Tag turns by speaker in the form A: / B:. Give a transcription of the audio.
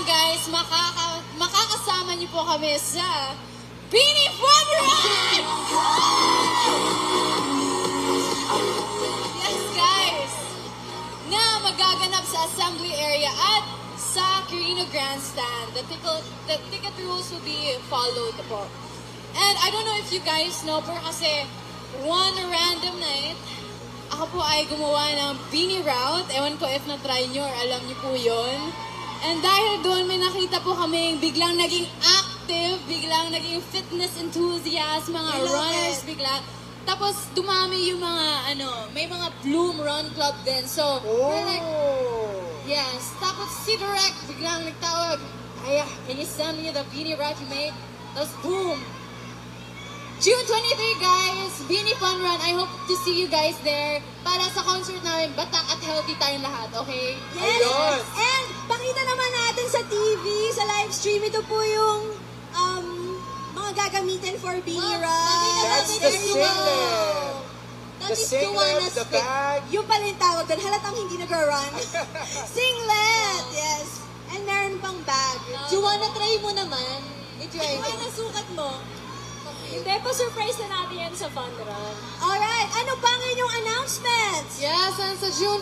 A: guys, makakasama niyo po kami sa Beanie Fun Run! Yes guys, na magaganap sa assembly area at sa Quirino Grandstand. The ticket rules will be followed po. And I don't know if you guys know, pero kasi one random night, ako po ay gumawa ng beanie route. Ewan ko if na-try nyo or alam nyo po yun. And dahil doon may nakita po kami biglang naging active, biglang naging fitness enthusiast, mga runners bigla. Tapos dumami yung mga may mga Bloom Run Club din. So, we're like, yes. Tapos si Direk biglang nagtawag, "Aya, can you send me the beanie route you made?" Tapos boom! June 23, guys, Beanie Fun Run. I hope to see you guys there para sa concert namin, batak at healthy tayong lahat, okay?
B: Yes!
C: Ayun.
B: And pakita naman natin sa TV, sa live stream, ito po yung mga gagamitin for Beanie Run.
C: That's the singlet.
B: That
C: The
B: is
C: singlet,
B: Joanna's
C: the
B: thing.
C: bag.
B: Yung pala yung tawag doon, halatang hindi nag-run. Singlet! Yes. And meron pang bag.
A: Joanna, try mo naman. I-try mo.
B: Joanna, sukat mo.
A: Hindi, pa-surprise na natin yan sa Fun Run.
B: Alright, ano pa ang inyong announcements?
A: Yes, and sa June